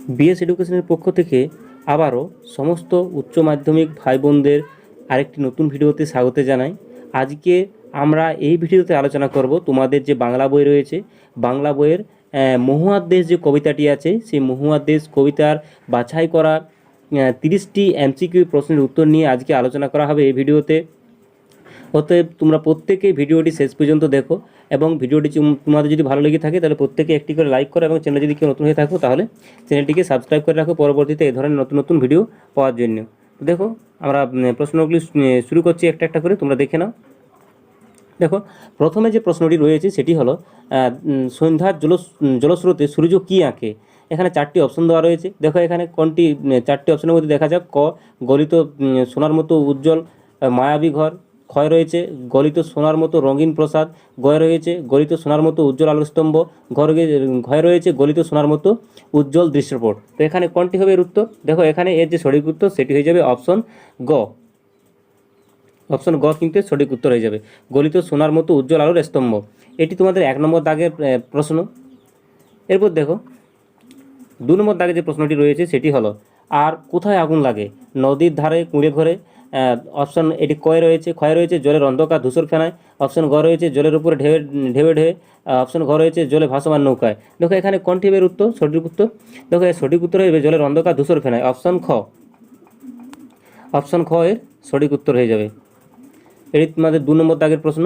BS এডুকেশনের পক্ষ থেকে আবারও সমস্ত উচ্চ মাধ্যমিক ভাই বোনদের আরেকটি নতুন ভিডিওতে স্বাগত জানাই। আজকে আমরা এই ভিডিওতে আলোচনা করব তোমাদের যে বাংলা বই রয়েছে, বাংলা বইয়ের মহুয়ার দেশ যে কবিতাটি আছে, সেই মহুয়ার দেশ কবিতার বাছাই করা 30টি এমসিকিউ প্রশ্নের উত্তর নিয়ে আজকে আলোচনা করা হবে এই ভিডিওতে। অতএব তোমরা প্রত্যেকেই ভিডিওটি শেষ পর্যন্ত দেখো এবং ভিডিওটি তোমাদের যদি ভালো লেগে থাকে তাহলে প্রত্যেকে একটি করে লাইক করো এবং চ্যানেলে যদি কেউ নতুন হয়ে থাকো তাহলে চ্যানেলটিকে সাবস্ক্রাইব করে রাখো পরবর্তীতে এই ধরনের নতুন নতুন ভিডিও পাওয়ার জন্য। তো দেখো আমরা প্রশ্নগুলি শুরু করছি একটা একটা করে, তোমরা দেখে নাও। দেখো প্রথমে যে প্রশ্নটি রয়েছে সেটি হলো সন্ধ্যার জলস্রোতে সূর্য কী আঁকে। এখানে 4টি অপশন দেওয়া রয়েছে। দেখো এখানে কোনটি 4টি অপশনের মধ্যে দেখা যাক। ক, গলিত সোনার মতো উজ্জ্বল মায়াবী ঘর। ক্ষয় রয়েছে গলিত সোনার মতো রঙিন প্রসাদ। গয় রয়েছে গলিত সোনার মতো উজ্জ্বল আলোকস্তম্ভ। ঘয় রয়েছে গলিত সোনার মতো উজ্জ্বল দৃশ্যপট। তো এখানে কোনটি হবে এর উত্তর? দেখো এখানে এর যে সঠিক উত্তর সেটি হয়ে যাবে অপশন গ। অপশন গ কিন্তু সঠিক উত্তর হয়ে যাবে, গলিত সোনার মতো উজ্জ্বল আলোর স্তম্ভ। এটি তোমাদের 1 নম্বর দাগের প্রশ্ন। এরপর দেখো 2 নম্বর দাগে যে প্রশ্নটি রয়েছে সেটি হলো আর কোথায় আগুন লাগে? নদীর ধারে, কুঁড়ে ঘরে। অপশন এটি কয় রয়েছে, ক্ষয় রয়েছে জলের অন্ধকার ধূসর ফেনায়। অপশন গ রয়েছে জলের উপরে ঢেউ ঢেউ ঢেউ। অপশন ঘ রয়েছে জলে ভাসমান নৌকায়। দেখো এখানে কোনটি হবে উত্তর, সঠিক উত্তর? দেখো এর সঠিক উত্তর হবে জলের অন্ধকার ধূসর ফেনায়, অপশন খ। অপশন খ এর সঠিক উত্তর হয়ে যাবে। এটি তোমাদের 2 নম্বর দাগের প্রশ্ন।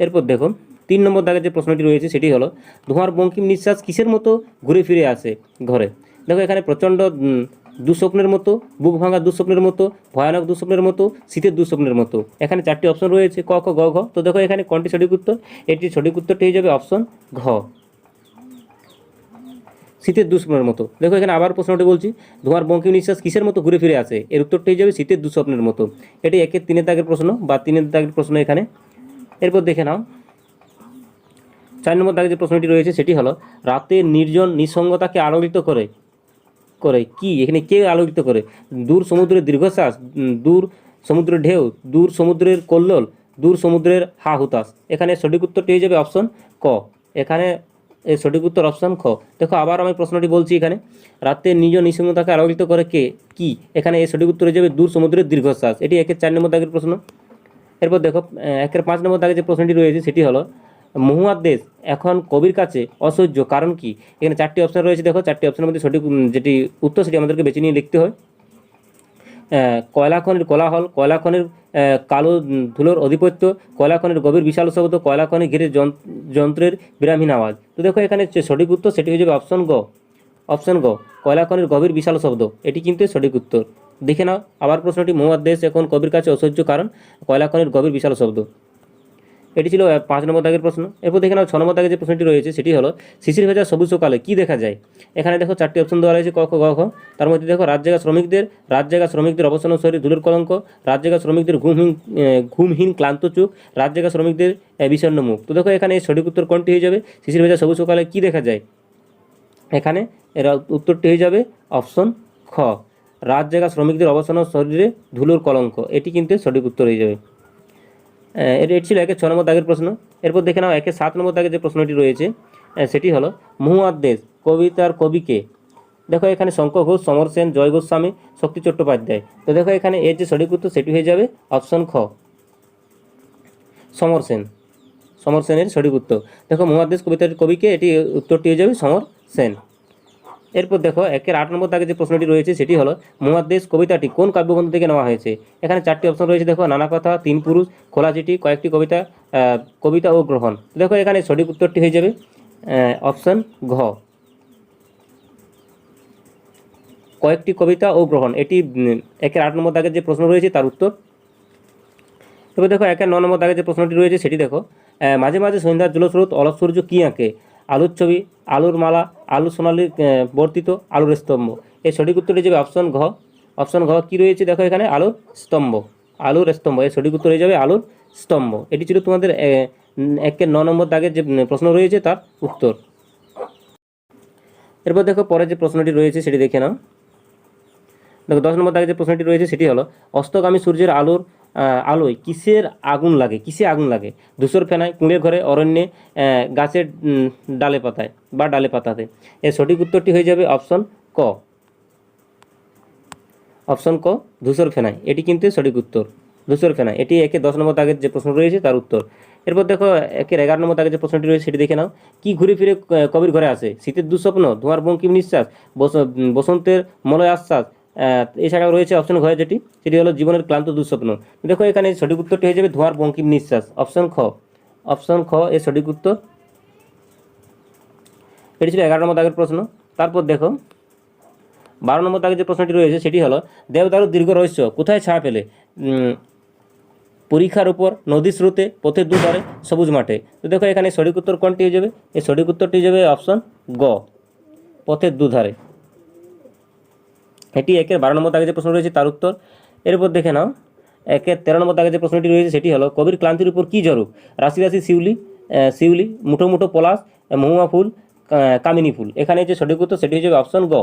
এরপর দেখো 3 নম্বর দাগের যে প্রশ্নটি রয়েছে সেটি হলো ধোঁয়ার বঙ্কিম নিঃশ্বাস কিসের মতো ঘুরে ফিরে আসে ঘরে। দেখো এখানে প্রচণ্ড দুঃস্বপ্নের মতো, বুক ভাঙা দুঃস্বপ্নের মতো, ভয়ানক দুঃস্বপ্নের মতো, শীতের দুঃস্বপ্নের মতো। এখানে 4টি অপশন রয়েছে, ক, খ, গ, ঘ। তো দেখো এখানে কোনটি সঠিক উত্তর? এটির সঠিক উত্তরটি হয়ে যাবে অপশন ঘ, শীতের দুঃস্বপ্নের মতো। দেখো এখানে আবার প্রশ্নটি বলছি, ধোঁয়ার বঙ্কিম নিঃশ্বাস কিসের মতো ঘুরে ফিরে আসে? এর উত্তরটি হয়ে যাবে শীতের দুঃস্বপ্নের মতো। এটি 1-এর 3-এর দাগের প্রশ্ন বা 3-এর দাগের প্রশ্ন এখানে। এরপর দেখে নাও 4 নম্বর দাগে যে প্রশ্নটি রয়েছে সেটি হলো রাতের নির্জন নিঃসঙ্গতাকে আলোকিত করে করে কি? এখানে কে আলোকিত করে? দূর সমুদ্রের দীর্ঘশ্বাস, দূর সমুদ্রের ঢেউ, দূর সমুদ্রের কল্লোল, দূর সমুদ্রের হা হুতাশ। এখানে সঠিক উত্তরটি হয়ে যাবে অপশন ক। এখানে এর সঠিক উত্তর অপশন খ। দেখো আবার আমি প্রশ্নটি বলছি, এখানে রাতের নিজ নিঃসঙ্গতাকে আলোকিত করে কে কি? এখানে এর সঠিক উত্তর হয়ে যাবে দূর সমুদ্রের দীর্ঘশ্বাস। এটি 1-এর 4 নম্বর দাগের প্রশ্ন। এরপর দেখো 1-এর 5 নম্বর দাগে যে প্রশ্নটি রয়েছে সেটি হলো মহুয়ার দেশ এখন কবির কাছে অসহ্য কারণ কি? এখানে 4টি অপশন রয়েছে। দেখো 4টি অপশনের মধ্যে সঠিক যেটি উত্তর সেটি আমাদেরকে বেছে নিয়ে লিখতে হয়। কয়লা খনির কোলাহল, কয়লা খনির কালো ধুলোর আধিপত্য, কয়লা খনির গভীর বিশাল শব্দ, কয়লা খনি ঘিরে যন্ত্রের বিরামহীন আওয়াজ। তো দেখো এখানে যে সঠিক উত্তর সেটি হয়ে যাবে অপশন গ। অপশন গ, কয়লা খনির গভীর বিশাল শব্দ। এটি কিন্তু সঠিক উত্তর। দেখে নাও আবার প্রশ্নটি, মহুয়ার দেশ এখন কবির কাছে অসহ্য কারণ কয়লা খনির গভীর বিশাল শব্দ। এটি ছিল 5 নম্বর দাগের প্রশ্ন। এরপর দেখে নাও 6 নম্বর দাগের যে প্রশ্নটি রয়েছে সেটি হলো শিশির ভেজা সবুজ সকালে কী দেখা যায়? এখানে দেখো 4টি অপশন দেওয়া রয়েছে, ক, খ, গ, ঘ। তার মধ্যে দেখো রাত জায়গা শ্রমিকদের অবসন্ন ধুলোর কলঙ্ক, রাত জায়গা শ্রমিকদের ঘুমহীন ক্লান্ত চোখ, রাত জায়গা শ্রমিকদের বিষণ্ণ মুখ। তো দেখো এখানে সঠিক উত্তর কোনটি হয়ে যাবে? শিশির ভেজা সবুজ সকালে কী দেখা যায়? এখানে এর উত্তরটি হয়ে যাবে অপশন খ, রাত জায়গা শ্রমিকদের অবসন্ন শরীরে ধুলোর কলঙ্ক। এটি কিন্তু সঠিক উত্তর হয়ে যাবে। এটি ছিল 1-এর 6 নম্বর দাগের প্রশ্ন। এরপর দেখে নাও 1-এর 7 নম্বর দাগের যে প্রশ্নটি রয়েছে সেটি হলো মহুয়ার দেশ কবিতার কবিকে। দেখো এখানে শঙ্কর ঘোষ, সমর সেন, জয় গোস্বামী, শক্তি চট্টোপাধ্যায়। তো দেখো এখানে এর যে সঠিক উত্তর সেটি হয়ে যাবে অপশন খ, সমর সেন। সমর সেনের সঠিক উত্তর। দেখো মহুয়ার দেশ কবিতার কবিকে, এটি উত্তরটি হয়ে যাবে সমর সেন। এরপর দেখো 1-এর 8 নম্বর দাগে যে প্রশ্নটি রয়েছে সেটি হলো মহুয়ার দেশ কবিতাটি কোন কাব্যগ্রন্থ থেকে নেওয়া হয়েছে? এখানে 4টি অপশন রয়েছে। দেখো নানা কথা, 3 পুরুষ, খোলা চিঠি, কয়েকটি কবিতা, কবিতা ও গ্রহণ। দেখো এখানে সঠিক উত্তরটি হয়ে যাবে অপশন ঘ, কয়েকটি কবিতা ও গ্রহণ। এটি 1-এর 8 নম্বর দাগের যে প্রশ্ন রয়েছে তার উত্তর। এবার দেখো 1-এর 9 নম্বর দাগের যে প্রশ্নটি রয়েছে সেটি দেখো মাঝে মাঝে সন্ধ্যার জলস্রোত অলস সূর্য কী আঁকে? আলুর ছবি, আলুর মালা, আলু সোনালি বর্তিত, আলুর স্তম্ভ। এই সঠিক উত্তরটি যাবে অপশন ঘ। অপশন ঘ কী রয়েছে? দেখো এখানে আলুর স্তম্ভ, আলুর স্তম্ভ। এর সঠিক উত্তর হয়ে যাবে আলুর স্তম্ভ। এটি ছিল তোমাদের 1-এর 9 নম্বর দাগের যে প্রশ্ন রয়েছে তার উত্তর। এরপর দেখো পরে যে প্রশ্নটি রয়েছে সেটি দেখে নাও। দেখো 10 নম্বর দাগে যে প্রশ্নটি রয়েছে সেটি হলো অস্তগামী সূর্যের আলোয় কিসের আগুন লাগে? কিসে আগুন লাগে? ধূসর ফেনায়, কুঁড়ে ঘরে, অরণ্যে, গাছের ডালে পাতায় বা ডালে পাতাতে। এর সঠিক উত্তরটি হয়ে যাবে অপশন খ, ক, অপশন ক ধূসর ফেনাই, এটি কিন্তু সঠিক উত্তর। ধূসর ফেনাই, এটি একে 10 নম্বর দাগের যে প্রশ্ন রয়েছে তার উত্তর। এরপর দেখো একের 11 নম্বর দাগের যে প্রশ্নটি রয়েছে সেটি দেখে নাও। কি ঘুরে ফিরে কবির ঘরে আসে? শীতের দুঃস্বপ্ন, ধোঁয়ার বঙ্কিম নিঃশ্বাস, বসন্তের মলয় আশ্বাস, এছাড়াও রয়েছে অপশন ঘরে যেটি, সেটি হলো জীবনের ক্লান্ত দুঃস্বপ্ন। দেখো এখানে সঠিক উত্তরটি হয়ে যাবে ধোঁয়ার বঙ্কিম নিঃশ্বাস, অপশন খ। অপশন খ এর সঠিক উত্তর। এটি ছিল 11 নম্বর দাগের প্রশ্ন। তারপর দেখো 12 নম্বর দাগের যে প্রশ্নটি রয়েছে সেটি হলো দেবদারুর দীর্ঘ রহস্য কোথায় ছায়া পেলে? পরীক্ষার উপর, নদী স্রোতে, পথের দুধারে, সবুজ মাঠে। তো দেখো এখানে সঠিক উত্তর কোনটি হয়ে যাবে? এই সঠিক উত্তরটি হয়ে যাবে অপশন গ, পথের দুধারে। এটি একের 12 নম্বর দাগে যে প্রশ্ন রয়েছে তার উত্তর। এরপর দেখে নাও একের 13 নম্বর দাগে যে প্রশ্নটি রয়েছে সেটি হলো কবির ক্লান্তির উপর কি ঝরুক? রাশি রাশি শিউলি, মুঠো মুঠো পলাশ, মহুয়া ফুল, কামিনী ফুল। এখানে যে সঠিক উত্তর সেটি হয়ে যাবে অপশন গ।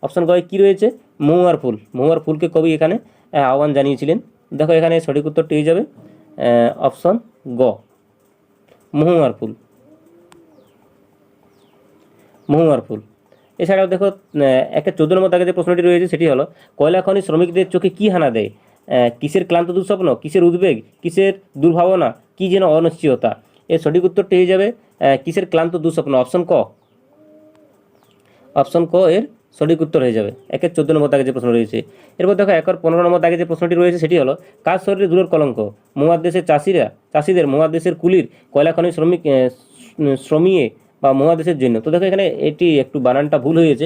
অপশন গ কী রয়েছে? মহুয়ার ফুল। মহুয়ার ফুলকে কবি এখানে আহ্বান জানিয়েছিলেন। দেখো এখানে সঠিক উত্তরটি হয়ে যাবে অপশন গ, মহুয়ার ফুল। মহুয়ার ফুল। এছাড়াও দেখো একের 14 নম্বর দাগে যে প্রশ্নটি রয়েছে সেটি হলো কয়লা খনি শ্রমিকদের চোখে কি হানা দেয়? কিসের ক্লান্ত দুঃস্বপ্ন, কিসের উদ্বেগ, কিসের দুর্ভাবনা, কি যেন অনিশ্চয়তা। এর সঠিক উত্তরটি হয়ে যাবে কিসের ক্লান্ত দুঃস্বপ্ন, অপশন ক। অপশন ক এর সঠিক উত্তর হয়ে যাবে একের 14 নম্বর দাগে যে প্রশ্ন রয়েছে। এরপর দেখো একের 15 নম্বর দাগে যে প্রশ্নটি রয়েছে সেটি হলো কার শরীরে দূরের কলঙ্ক? মহাদেশের চাষিদের, মহাদেশের কুলির, কয়লা খনি শ্রমিয়ে বা মহাদেশের জন্য। তো দেখো এখানে এটি একটু বানানটা ভুল হয়েছে,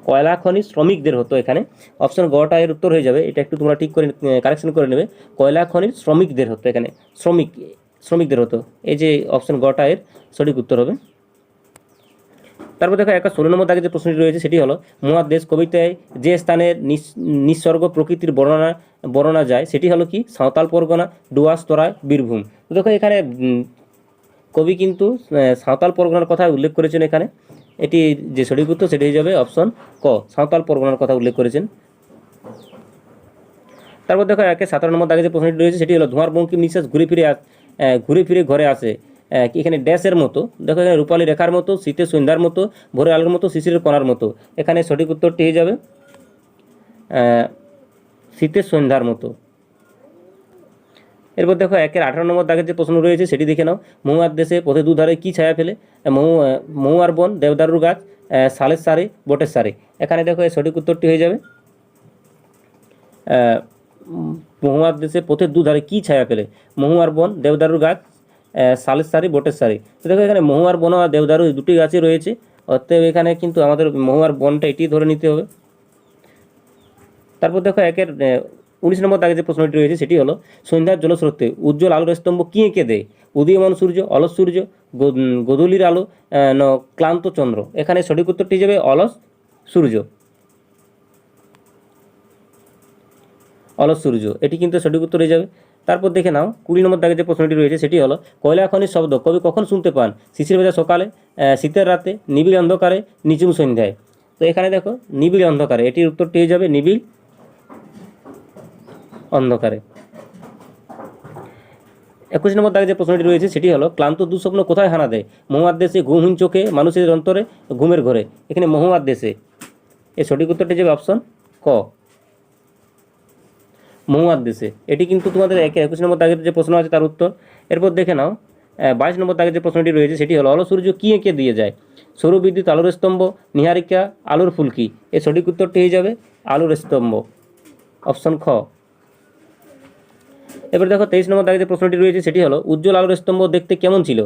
কয়লা খনি শ্রমিকদের হতো এখানে। অপশন গটা এর উত্তর হয়ে যাবে। এটা একটু তোমরা ঠিক করে কারেকশন করে নেবে। কয়লা খনির শ্রমিকদের হতো এখানে, শ্রমিকদের হতো। এই যে অপশন গটা এর সঠিক উত্তর হবে। তারপর দেখো 16 নম্বর দাগে যে প্রশ্নটি রয়েছে সেটি হলো মহাদেশ কবিতায় যে স্থানের নিঃসর্গ প্রকৃতির বর্ণনা যায় সেটি হলো কি? সাঁওতাল পরগনা, ডুয়ার্স, তরাই, বীরভূম। তো দেখো এখানে কবি কিন্তু সাঁওতাল পরগনার কথা উল্লেখ করেছেন এখানে। এটি যে সঠিক উত্তর সেটি হয়ে যাবে অপশন ক, সাঁওতাল পরগনার কথা উল্লেখ করেছেন। তারপর দেখো 17 নম্বর দাগে যে প্রশ্নটি রয়েছে সেটি হলো ধোঁয়ার বঙ্কিম নিঃশ্বাস ঘুরে ফিরে ঘরে আসে এখানে ড্যাশের মতো। দেখো এখানে রূপালী রেখার মতো, শীতের সন্ধ্যার মতো, ভোরের আলোর মতো, শিশিরের কণার মতো। এখানে সঠিক উত্তরটি হয়ে যাবে শীতের সন্ধ্যার মতো। এরপর দেখো 18 নম্বর দাগের যে প্রশ্ন রয়েছে সেটি দেখে নাও। মহুয়ার দেশে পথে দুধারে কি ছায়া ফেলে? মহুয়ার বন, দেবদারুর গাছ, শালের সারি, বটের সারি। এখানে দেখো এর সঠিক উত্তরটি হয়ে যাবে মহুয়ার দেশে পথের দুধারে কি ছায়া ফেলে? মহুয়ার বন, দেবদারুর গাছ, শালের সারি, বটের সারি। তো দেখো এখানে মহুয়ার বন আর দেবদারু দুটি গাছই রয়েছে, অতএব এখানে কিন্তু আমাদের মহুয়ার বনটা এটি ধরে নিতে হবে। তারপর দেখো একের 19 নম্বর দাগে যে প্রশ্নটি রয়েছে সেটি হলো সন্ধ্যার জলস্রোতে উজ্জ্বল আলোর স্তম্ভ কি এঁকে দেয়? উদীয়মান সূর্য, অলস সূর্য, গোধূলির আলো, ক্লান্ত চন্দ্র। এখানে সঠিক উত্তরটি যাবে অলস সূর্য। অলস সূর্য, এটি কিন্তু সঠিক উত্তর হয়ে যাবে। তারপর দেখে নাও 20 নম্বর দাগে যে প্রশ্নটি রয়েছে সেটি হলো কয়লা খনির শব্দ কবি কখন শুনতে পান? শিশির ভেজা সকালে, শীতের রাতে, নিবিড় অন্ধকারে, নিঝুম সন্ধ্যায়। তো এখানে দেখো নিবিড় অন্ধকারে, এটির উত্তরটি হয়ে যাবে নিবিড় অন্ধকারে। 21 নম্বর দাগে যে প্রশ্নটি রয়েছে সেটি হলো ক্লান্ত দুঃস্বপ্ন কোথায় হানা দেয়? মহুয়ার দেশে, ঘুমহীন চোখে, মানুষের অন্তরে, ঘুমের ঘরে। এখানে মহুয়ার দেশে। এর সঠিক উত্তরটি যাবে অপশন ক, মহুয়ার দেশে। এটি কিন্তু তোমাদের 21 নম্বর দাগের যে প্রশ্ন আছে তার উত্তর। এরপর দেখে নাও 22 নম্বর দাগের যে প্রশ্নটি রয়েছে সেটি হলো অলস সূর্য কি এঁকে দিয়ে যায়? সৌর বিদ্যুৎ, আলোর স্তম্ভ, নিহারিকা, আলোর ফুলকি। এর সঠিক উত্তরটি হয়ে যাবে আলোর স্তম্ভ, অপশন খ। এবার দেখো 23 নম্বর দাগে যে প্রশ্নটি রয়েছে সেটি হলো উজ্জ্বল আলোর স্তম্ভ দেখতে কেমন ছিল?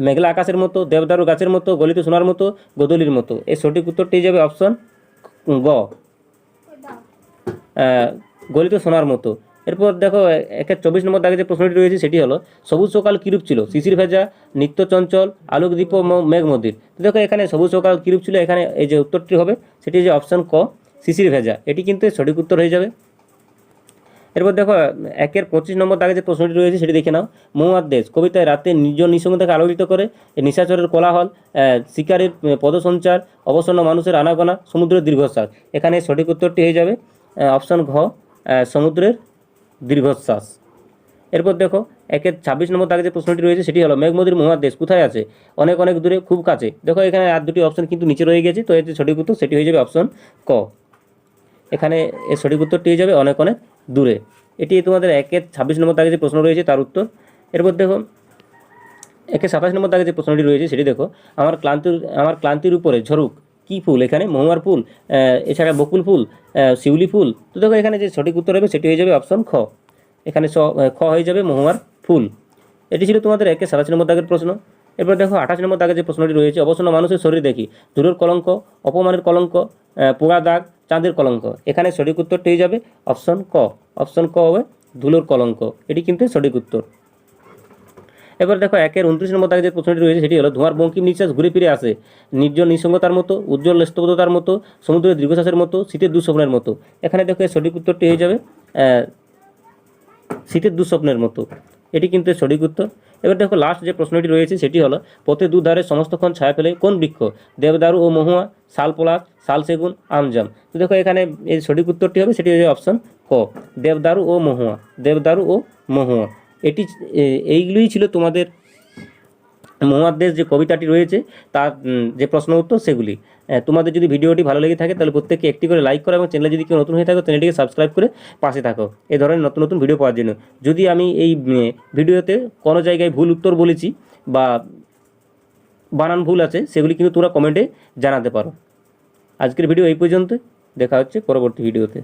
মেঘলা আকাশের মতো, দেবদারু গাছের মতো, গলিত সোনার মতো, গোধূলির মতো। এর সঠিক উত্তরটি যাবে অপশন গ, গলিত সোনার মতো। এরপর দেখো 24 নম্বর দাগে যে প্রশ্নটি রয়েছে সেটি হলো সবুজ সকাল কিরূপ ছিল? শিশির ভেজা, নিত্য চঞ্চল, আলোকদীপ, মেঘ মন্দির। তো দেখো এখানে সবুজ সকাল কিরূপ ছিল, এখানে এই যে উত্তরটি হবে সেটি যে অপশন ক, শিশির ভেজা। এটি কিন্তু সঠিক উত্তর হয়ে যাবে। এরপর দেখো 25 নম্বর দাগে যে প্রশ্নটি রয়েছে সেটি দেখে নাও। মহুয়ার দেশ কবিতায় রাতে নিজ নিঃসঙ্গতাকে আলোকিত করে, নিশাচরের কোলাহল, শিকারের পদসঞ্চার, অবসন্ন মানুষের আনাগোনা, সমুদ্রের দীর্ঘশ্বাস। এখানে সঠিক উত্তরটি হয়ে যাবে অপশন ঘ, সমুদ্রের দীর্ঘশ্বাস। এরপর দেখো 1-26 নম্বর দাগে যে প্রশ্নটি রয়েছে সেটি হলো মেঘমদির মহাদেশ কোথায় আছে? অনেক অনেক দূরে, খুব কাছে। দেখো এখানে আর দুটি অপশন কিন্তু নিচে রয়ে গেছে, তো এর যে সঠিক উত্তর সেটি হয়ে যাবে অপশন ক। এখানে এর সঠিক উত্তরটি হয়ে যাবে অনেক অনেক দূরে। এটি তোমাদের 1-26 নম্বর দাগে যে প্রশ্ন রয়েছে তার উত্তর। এরপর দেখো 1-27 নম্বর দাগে যে প্রশ্নটি রয়েছে সেটি দেখো, আমার ক্লান্তির উপরে ঝরুক কী ফুল? এখানে মহুয়ার ফুল, এছাড়া বকুল ফুল, শিউলি ফুল। তো দেখো এখানে যে সঠিক উত্তর হবে সেটি হয়ে যাবে অপশন খ। এখানে খ হয়ে যাবে মহুয়ার ফুল। এটি ছিল তোমাদের 1-27 নম্বর দাগের প্রশ্ন। এরপর দেখো 28 নম্বর দাগে যে প্রশ্নটি রয়েছে, অবসন্ন মানুষের শরীর দেখি ধুলোর কলঙ্ক, অপমানের কলঙ্ক, পোড়া দাগ, চাঁদের কলঙ্ক। এখানে সঠিক উত্তরটি হয়ে যাবে অপশন ক। অপশন ক হবে ধুলোর কলঙ্ক, এটি কিন্তু সঠিক উত্তর। এবার দেখো 1-29 নম্বর দাগে যে প্রশ্নটি রয়েছে সেটি হলো ধোঁয়ার বঙ্কিম নিঃশ্বাস ঘুরে ফিরে আসে নির্জন নিঃসঙ্গতার মতো, উজ্জ্বল স্তব্ধতার মতো, সমুদ্রের দীর্ঘশ্বাসের মতো, শীতের দুঃস্বপ্নের মতো। এখানে দেখো এর সঠিক উত্তরটি হয়ে যাবে শীতের দুঃস্বপ্নের মতো, এটি কিন্তু এর সঠিক উত্তর। এবার দেখো লাস্ট যে প্রশ্নটি রয়েছে সেটি হলো পথে দুধারে সমস্তক্ষণ ছায়া ফেলে কোন বৃক্ষ? দেবদারু ও মহুয়া, শাল পলাশ, শাল সেগুন, আমজাম। তো দেখো এখানে এর সঠিক উত্তরটি হবে সেটি হচ্ছে অপশন ক, দেবদারু ও মহুয়া। দেবদারু ও মহুয়া, এটি এইগুলোই ছিল তোমাদের মহাদেশ যে কবিতাটি রয়েছে তার যে প্রশ্ন উত্তর সেগুলি। তোমাদের যদি ভিডিওটি ভালো লেগে থাকে তাহলে প্রত্যেককে একটি করে লাইক করো, এবং চ্যানেলে যদি কেউ নতুন হয়ে থাকো চ্যানেলটিকে সাবস্ক্রাইব করে পাশে থাকো এই ধরনের নতুন নতুন ভিডিও পাওয়ার জন্য। যদি আমি এই ভিডিওতে কোনো জায়গায় ভুল উত্তর বলেছি বা বানান ভুল আছে সেগুলি কিন্তু তোমরা কমেন্টে জানাতে পারো। আজকের ভিডিও এই পর্যন্ত, দেখা হচ্ছে পরবর্তী ভিডিওতে।